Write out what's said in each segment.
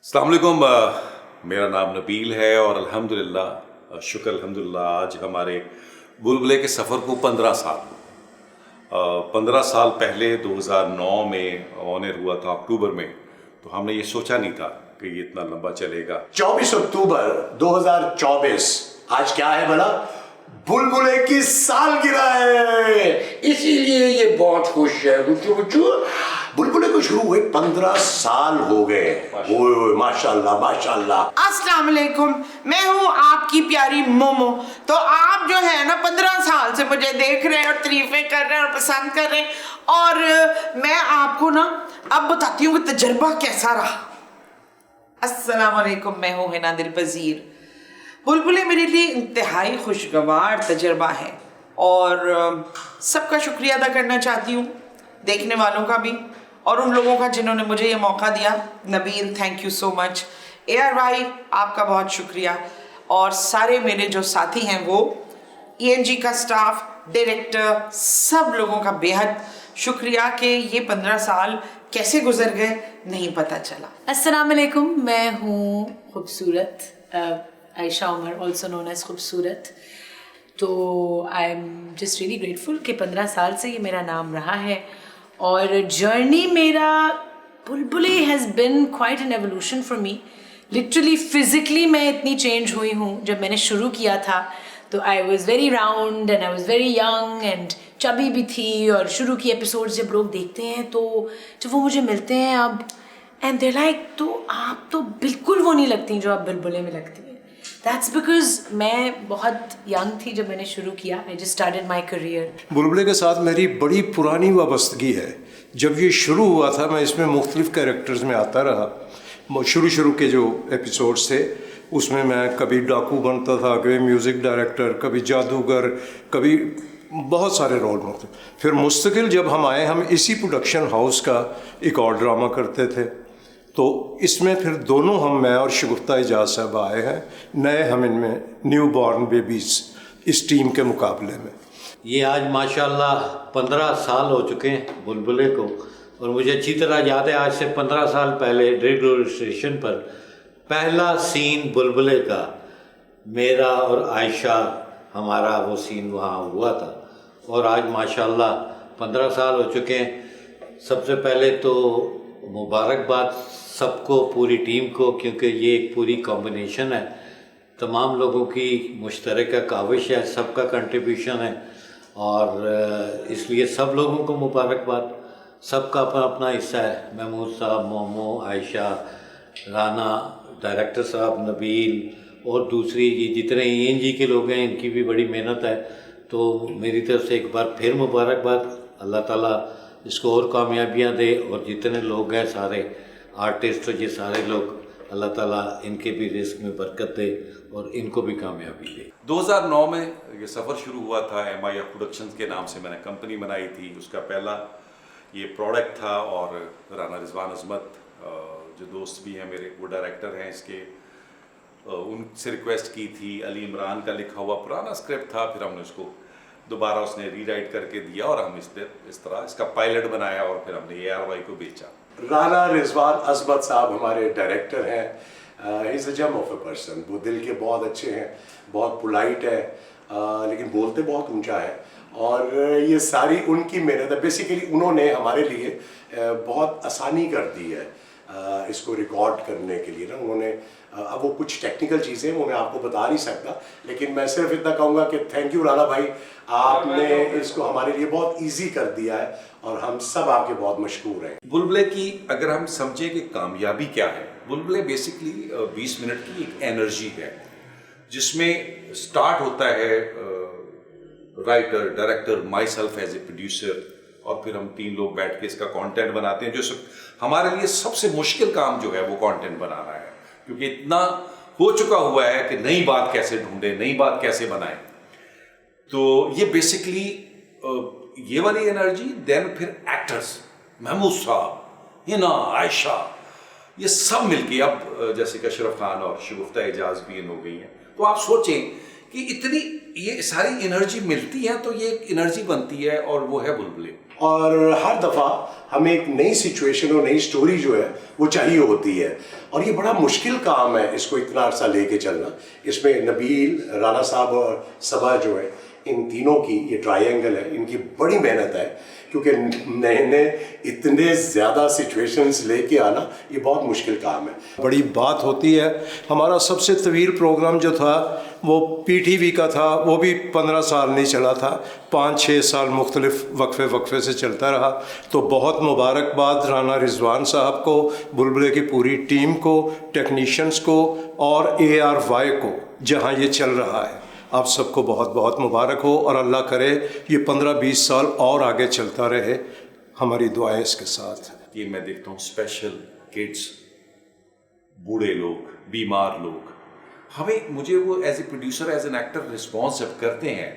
अस्सलाम वालेकुम। मेरा नाम नबील है और अल्हम्दुलिल्लाह शुक्र अल्हम्दुलिल्लाह आज हमारे बुलबुले के सफ़र को 15 साल 15 साल पहले 2009 में ऑनर हुआ था अक्टूबर में। तो हमने ये सोचा नहीं था कि ये इतना लंबा चलेगा। 24 अक्टूबर 2024 आज क्या है भला? बुलबुले की सालगिरह है, इसीलिए ये बहुत खुश है। बुलबुले को शुरू हुए 15 साल हो गए। ओए माशाल्लाह माशाल्लाह। अस्सलाम वालेकुम, मैं हूँ आपकी प्यारी मोमो। तो आप जो है ना 15 साल से मुझे देख रहे हैं और तारीफें कर रहे हैं और पसंद कर रहे हैं, और मैं आपको ना अब बताती हूँ कि तजर्बा कैसा रहा। अस्सलाम वालेकुम, मैं हूँ हिना दिल पजीर। बुलबुले मेरे लिए इंतहाई खुशगवार तजर्बा है और सबका शुक्रिया अदा करना चाहती हूँ, देखने वालों का भी और उन लोगों का जिन्होंने मुझे ये मौका दिया। Nabeel, thank you so much. AR भाई, आपका बहुत शुक्रिया। और सारे मेरे जो साथी हैं वो ENG का स्टाफ, डायरेक्टर, सब लोगों का बेहद शुक्रिया कि ये 15 साल कैसे गुजर गए नहीं पता चला। अस्सलाम वालेकुम, मैं हूँ Khoobsurat Ayesha Umar, also known as Khoobsurat. तो I am just really grateful कि 15 साल से ये मेरा नाम रहा है और जर्नी मेरा बुलबुले has been quite an evolution for me. Literally physically मैं इतनी चेंज हुई हूँ। जब मैंने शुरू किया था तो I was very round and I was very young and chubby भी थी। और शुरू की एपिसोड्स जब लोग देखते हैं तो जब वो मुझे मिलते हैं अब एंड दे लाइक, तो आप तो बिल्कुल वो नहीं लगती जो आप बुलबुले में लगती हैं। दैट्स बिकॉज मैं बहुत यंग थी जब मैंने शुरू किया। I just started my career. बुलबुले के साथ मेरी बड़ी पुरानी वाबस्तगी है। जब ये शुरू हुआ था मैं इसमें मुख्तलिफ कैरेक्टर्स में आता रहा। शुरू के जो एपिसोड्स थे उसमें मैं कभी डाकू बनता था, कभी म्यूज़िक डायरेक्टर, कभी जादूगर, कभी बहुत सारे रोल में। फिर मुस्तकिल जब हम आए, हम इसी प्रोडक्शन हाउस का एक और ड्रामा करते थे, तो इसमें फिर दोनों हम, मैं और शगुफ्ता एजाज साहब आए हैं नए। हम इनमें न्यू बॉर्न बेबीज़ इस टीम के मुकाबले में। ये आज माशाल्लाह 15 साल हो चुके हैं बुलबुले को। और मुझे अच्छी तरह याद है, आज से 15 साल पहले रेडियो स्टेशन पर पहला सीन बुलबुले का मेरा और आयशा, हमारा वो सीन वहाँ हुआ था। और आज माशाल्लाह 15 साल हो चुके हैं। सबसे पहले तो मुबारकबाद सबको, पूरी टीम को, क्योंकि ये एक पूरी कॉम्बिनेशन है, तमाम लोगों की मुश्तरका काविश है, सबका कंट्रीब्यूशन है और इसलिए सब लोगों को मुबारकबाद। सबका अपना अपना हिस्सा है। महमूद साहब, मोमो, आयशा, राना, डायरेक्टर साहब, नबील और दूसरी ये जितने ENG के लोग हैं, इनकी भी बड़ी मेहनत है। तो मेरी तरफ से एक बार फिर मुबारकबाद। अल्लाह ताला इसको और कामयाबियाँ दे और जितने लोग हैं सारे आर्टिस्ट, ये सारे लोग, अल्लाह ताला इनके भी रिस्क में बरकत दे और इनको भी कामयाबी दे। 2009 में ये सफ़र शुरू हुआ था। MIF प्रोडक्शंस के नाम से मैंने कंपनी बनाई थी। उसका पहला ये प्रोडक्ट था और राना रिजवान अजमत जो दोस्त भी हैं मेरे, वो डायरेक्टर हैं इसके, उनसे रिक्वेस्ट की थी। अली इमरान का लिखा हुआ पुराना स्क्रिप्ट था, फिर हमने उसको दोबारा उसने रीराइट करके दिया और हम इस तरह इसका पायलट बनाया और फिर हमने AR भाई को बेचा। राना रिजवान अजमत साहब हमारे डायरेक्टर हैं। Is a gem of a person. वो दिल के बहुत अच्छे हैं, बहुत पोलाइट है, लेकिन बोलते बहुत ऊंचा है। और ये सारी उनकी मेहनत है। बेसिकली उन्होंने हमारे लिए बहुत आसानी कर दी है इसको रिकॉर्ड करने के लिए ना। उन्होंने अब वो कुछ टेक्निकल चीज़ें वो मैं आपको बता नहीं सकता, लेकिन मैं सिर्फ इतना कहूँगा कि थैंक यू राना भाई, आपने इसको हमारे लिए बहुत इजी कर दिया है और हम सब आपके बहुत मशहूर हैं। बुलबुले की अगर हम समझे कि कामयाबी क्या है, बुलबुले बेसिकली 20 मिनट की एक एनर्जी है जिसमें स्टार्ट होता है writer, director, myself as a producer, और फिर हम 3 लोग बैठ के इसका कंटेंट बनाते हैं। जो हमारे लिए सबसे मुश्किल काम जो है वो कंटेंट बनाना है, क्योंकि इतना हो चुका हुआ है कि नई बात कैसे ढूंढे, नई बात कैसे बनाएं। तो ये बेसिकली ये वाली एनर्जी। देन फिर एक्टर्स, महमूद साहब, हिना, आयशा, ये सब मिलके अब जैसे कि अशरफ खान और शगुफ्ता एजाज भी इन हो गई हैं। तो आप सोचें कि इतनी ये सारी एनर्जी मिलती है तो ये एक एनर्जी बनती है और वो है बुलबुले। और हर दफ़ा हमें एक नई सिचुएशन और नई स्टोरी जो है वो चाहिए होती है, और ये बड़ा मुश्किल काम है इसको इतना अरसा लेके चलना। इसमें नबील, राणा साहब और सबा जो है, इन तीनों की ये ट्रायंगल है, इनकी बड़ी मेहनत है, क्योंकि नए नए इतने ज़्यादा सिचुएशंस लेके आना ये बहुत मुश्किल काम है। बड़ी बात होती है। हमारा सबसे तवील प्रोग्राम जो था वो PTV का था, वो भी 15 साल नहीं चला था, 5-6 साल मुख्तलिफ वक्फे से चलता रहा। तो बहुत मुबारकबाद राना रिजवान साहब को, बुलबुले की पूरी टीम को, टेक्नीशियंस को और ARY को, जहाँ ये चल रहा है। आप सबको बहुत बहुत मुबारक हो और अल्लाह करे ये 15-20 साल और आगे चलता रहे। हमारी दुआएं इसके साथ। ये मैं देखता हूँ स्पेशल किड्स, बूढ़े लोग, बीमार लोग, मुझे वो as a producer, as an actor response जब करते हैं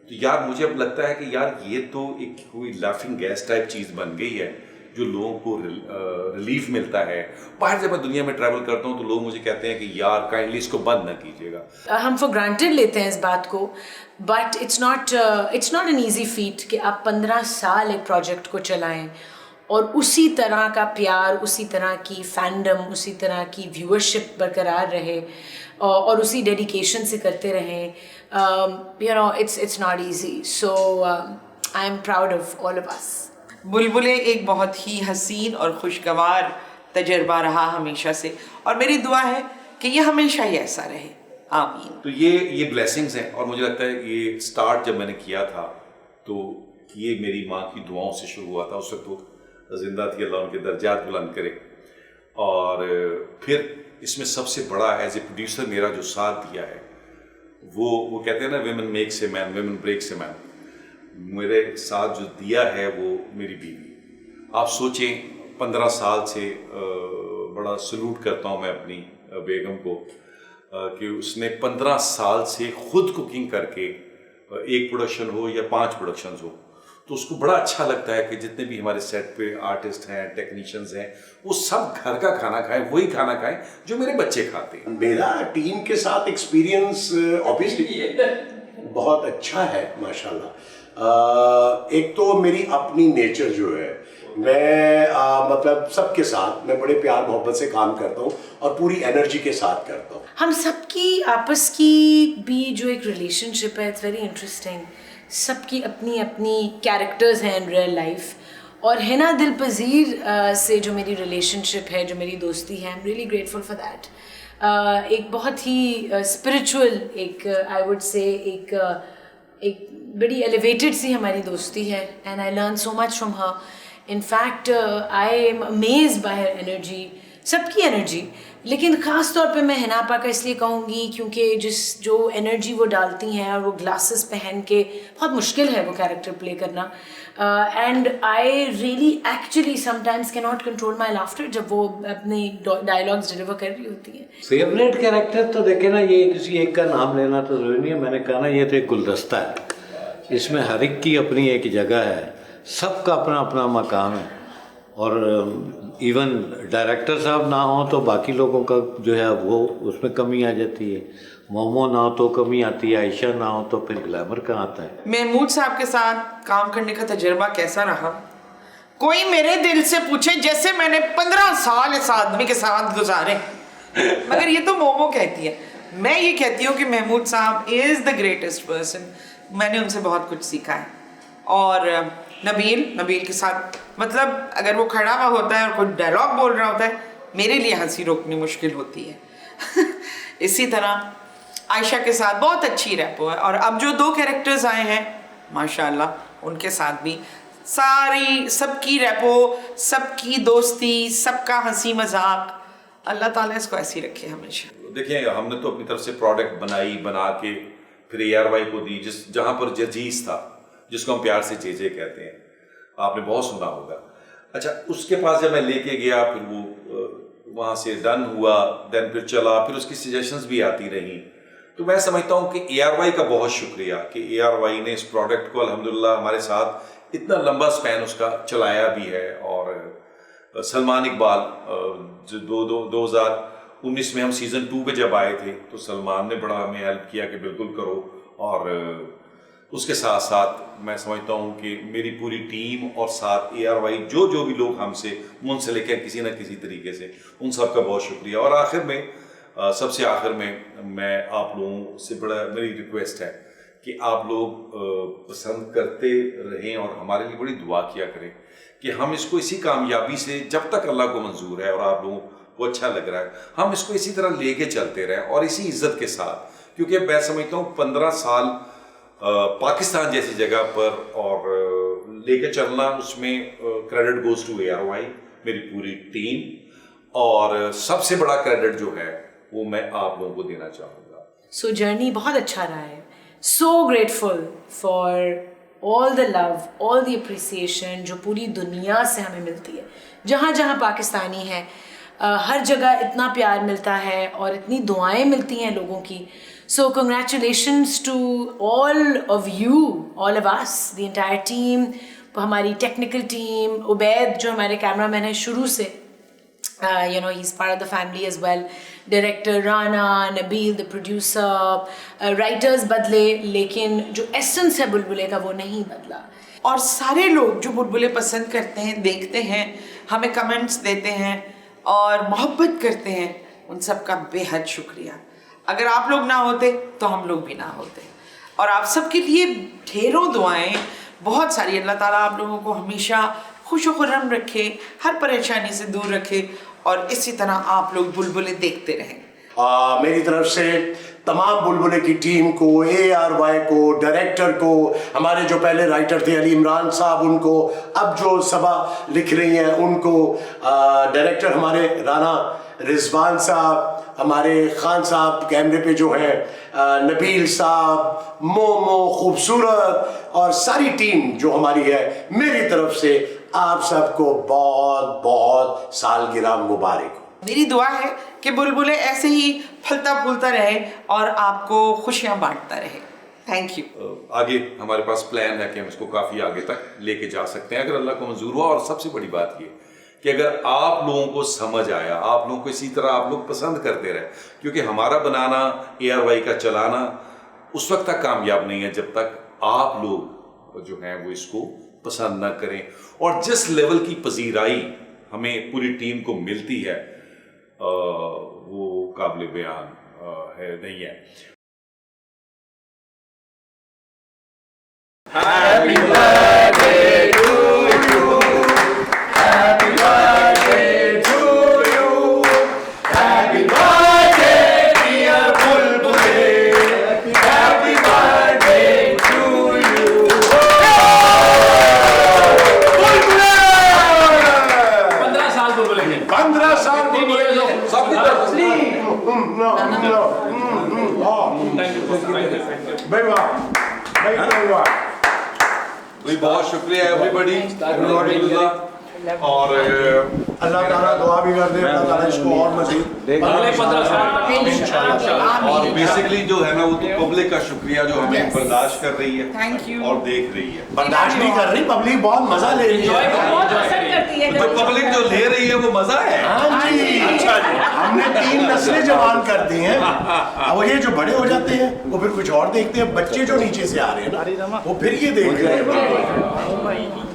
तो यार मुझे अब लगता है कि यार ये तो एक कोई लाफिंग गैस टाइप चीज़ बन गई है जो लोगों को रिलीफ मिलता है। बाहर जब मैं दुनिया में ट्रैवल करता हूँ तो लोग मुझे कहते हैं कि यार काइंडली इसको बंद ना कीजिएगा। हम फॉर ग्रांटेड लेते हैं इस बात को, but it's not an easy feet कि आप 15 साल एक प्रोजेक्ट को चलाएं और उसी तरह का प्यार, उसी तरह की फैंडम, उसी तरह की व्यूअरशिप बरकरार रहे और उसी डेडिकेशन से करते रहें। You know, it's not easy. So I am proud of all of अस। बुलबुले एक बहुत ही हसीन और खुशगवार तजर्बा रहा हमेशा से, और मेरी दुआ है कि ये हमेशा ही ऐसा रहे। आमीन। तो ये ब्लेसिंग्स हैं, और मुझे लगता है ये स्टार्ट जब मैंने किया था तो ये मेरी माँ की दुआओं से शुरू हुआ था। उस वक्त वो जिंदा थी, अल्लाह उनके दर्जात बुलंद करे। और फिर इसमें सबसे बड़ा एज ए प्रोड्यूसर मेरा जो साथ दिया है वो कहते हैं ना, women makes a man, women breaks a man. मेरे साथ जो दिया है वो मेरी बीवी। आप सोचें 15 साल से बड़ा सल्यूट करता हूँ मैं अपनी बेगम को कि उसने 15 साल से खुद कुकिंग करके एक प्रोडक्शन हो या 5 प्रोडक्शंस हो, तो उसको बड़ा अच्छा लगता है कि जितने भी हमारे सेट पे आर्टिस्ट हैं, टेक्नीशियंस हैं, वो सब घर का खाना खाएं, वही खाना खाएं जो मेरे बच्चे खाते हैं। मेरा टीम के साथ एक्सपीरियंस ऑब्वियसली बहुत अच्छा है माशाल्लाह। एक तो मेरी अपनी नेचर जो है, मैं मतलब सबके साथ मैं बड़े प्यार मोहब्बत से काम करता हूँ और पूरी एनर्जी के साथ करता हूँ। हम सबकी आपस की भी जो एक रिलेशनशिप है, इट्स वेरी इंटरेस्टिंग। सबकी अपनी अपनी कैरेक्टर्स हैं इन रियल लाइफ, और है ना दिल पजीर से जो मेरी रिलेशनशिप है, जो मेरी दोस्ती है, I am really grateful for that. एक बहुत ही स्पिरिचुअल, एक आई वुड से एक बड़ी एलिवेटेड सी हमारी दोस्ती है, and I learn so much from her. In fact I am amazed bye her energy, सबकी एनर्जी, लेकिन ख़ास तौर पे मैं हिनापा का इसलिए कहूँगी क्योंकि जो एनर्जी वो डालती हैं, और वो ग्लासेस पहन के, बहुत मुश्किल है वो कैरेक्टर प्ले करना, and I really actually sometimes can not control my laughter जब वो अपने डायलॉग्स डिलीवर कर रही होती हैं। फेवरेट कैरेक्टर तो देखे ना, ये किसी एक का नाम लेना तो जरूरी नहीं है। मैंने कहा ना, ये तो एक गुलदस्ता है, इसमें हर एक की अपनी एक जगह है, सबका अपना अपना मकाम है। और इवन डायरेक्टर साहब ना हो तो बाकी लोगों का जो है वो उसमें कमी आ जाती है। मोमो ना हो तो कमी आती है, आयशा ना हो तो फिर ग्लैमर कहाँ आता है। महमूद साहब के साथ काम करने का तजुर्बा कैसा रहा? कोई मेरे दिल से पूछे, जैसे मैंने 15 साल इस आदमी के साथ गुजारे। मगर ये तो मोमो कहती है, मैं ये कहती हूँ कि महमूद साहब इज़ द ग्रेटेस्ट पर्सन। मैंने उनसे बहुत कुछ सीखा है। और नबील के साथ, मतलब अगर वो खड़ा हुआ होता है और कोई डायलॉग बोल रहा होता है, मेरे लिए हंसी रोकनी मुश्किल होती है। इसी तरह आयशा के साथ बहुत अच्छी रैपो है, और अब जो 2 कैरेक्टर्स आए हैं माशाल्लाह, उनके साथ भी सारी सबकी रैपो, सबकी दोस्ती, सबका हंसी मजाक, अल्लाह ताला इसको ऐसी रखे हमेशा। देखिए, हमने तो अपनी तरफ से प्रोडक्ट बना के फिर ARY को दी, जहाँ पर जजीज था, जिसको हम प्यार से जे कहते हैं, आपने बहुत सुना होगा। अच्छा, उसके पास जब मैं लेके गया, फिर वो वहाँ से डन हुआ, देन फिर चला, फिर उसकी सजेशंस भी आती रहीं। तो मैं समझता हूँ कि ARY का बहुत शुक्रिया कि ARY ने इस प्रोडक्ट को अल्हम्दुलिल्लाह हमारे साथ इतना लंबा स्पैन उसका चलाया भी है। और सलमान इकबाल, जो 2019 में हम सीज़न 2 पे जब आए थे, तो सलमान ने बड़ा हमें हेल्प किया कि बिल्कुल करो। और उसके साथ साथ मैं समझता हूँ कि मेरी पूरी टीम और साथ ARY जो भी लोग हमसे मुंसलिक हैं किसी न किसी तरीके से, उन सब का बहुत शुक्रिया। और आखिर में सबसे आखिर में मैं आप लोगों से मेरी रिक्वेस्ट है कि आप लोग पसंद करते रहें और हमारे लिए बड़ी दुआ किया करें कि हम इसको इसी कामयाबी से, जब तक अल्लाह को मंजूर है और आप लोगों को अच्छा लग रहा है, हम इसको इसी तरह लेके चलते रहें और इसी इज्जत के साथ। क्योंकि मैं समझता हूँ 15 साल पाकिस्तान जैसी जगह पर और लेके चलना, उसमें क्रेडिट गोज टू ARY, मेरी पूरी टीम, और सबसे बड़ा क्रेडिट जो है वो मैं आप लोगों को देना चाहूँगा। सो जर्नी बहुत अच्छा रहा है। So grateful for all the love, all the appreciation जो पूरी दुनिया से हमें मिलती है। जहाँ जहाँ पाकिस्तानी है, हर जगह इतना प्यार मिलता है और इतनी दुआएं मिलती हैं लोगों की। So congratulations to all of you, all of us, the entire team, हमारी टेक्निकल टीम, उबैद जो हमारे कैमरामैन है शुरू से, you know, he's part of the family as well. Director Rana, Nabil, the producer, writers बदले, लेकिन जो essence है बुलबुले का वो नहीं बदला। और सारे लोग जो बुलबुले पसंद करते हैं, देखते हैं, हमें कमेंट्स देते हैं और मोहब्बत करते हैं, उन सब का बेहद शुक्रिया। अगर आप लोग ना होते तो हम लोग भी ना होते। और आप सबके लिए ढेरों दुआएं, बहुत सारी। अल्लाह ताला आप लोगों को हमेशा खुश खुर्रम रखे, हर परेशानी से दूर रखे और इसी तरह आप लोग बुलबुले देखते रहें। मेरी तरफ से तमाम बुलबुले की टीम को, ARY को, डायरेक्टर को, हमारे जो पहले राइटर थे अली इमरान साहब उनको, अब जो सबा लिख रही हैं उनको, डायरेक्टर हमारे राना रिजवान साहब, हमारे खान साहब कैमरे पे जो हैं, नबील साहब, मोमो, खूबसूरत और सारी टीम जो हमारी है, मेरी तरफ से आप सबको बहुत बहुत सालगिरह मुबारक हो। मेरी दुआ है कि बुलबुले ऐसे ही फलता फूलता रहे और आपको खुशियां बांटता रहे। Thank you. आगे हमारे पास प्लान है कि हम इसको काफ़ी आगे तक लेके जा सकते हैं अगर अल्लाह को मंजूर हुआ। और सबसे बड़ी बात ये कि अगर आप लोगों को समझ आया, आप लोगों को इसी तरह आप लोग पसंद करते रहे, क्योंकि हमारा बनाना, ARY का चलाना उस वक्त तक कामयाब नहीं है जब तक आप लोग जो हैं वो इसको पसंद ना करें। और जिस लेवल की पजीराई हमें पूरी टीम को मिलती है वो काबिल बयान है नहीं है। Happy birthday to you, happy birthday to you, happy birthday dear Bulbule, happy birthday to you. Bulbule! 15 साल बुलबुले के, 15 साल बुलबुले सब कुछ बहुत शुक्रिया एवरीबॉडी। और अल्लाह ताला दुआ भी कर दे, अल्लाह ताला इसको और मज़ीद अगले 15 साल और बेसिकली जो है ना वो तो पब्लिक का शुक्रिया जो हमें बर्दाश्त कर रही है, थैंक यू, और देख रही है। बर्दाश्त नहीं कर रही, पब्लिक बहुत मजा ले रही है। बहुत पसंद करती है तो पब्लिक जो ले रही है वो मजा है। हाँ जी, अच्छा जी, हमने 3 नस्लें जवान कर दी हैं। अब ये जो बड़े हो जाते हैं वो फिर कुछ और देखते हैं, बच्चे जो नीचे से आ रहे हैं ना वो फिर ये देख रहे हैं।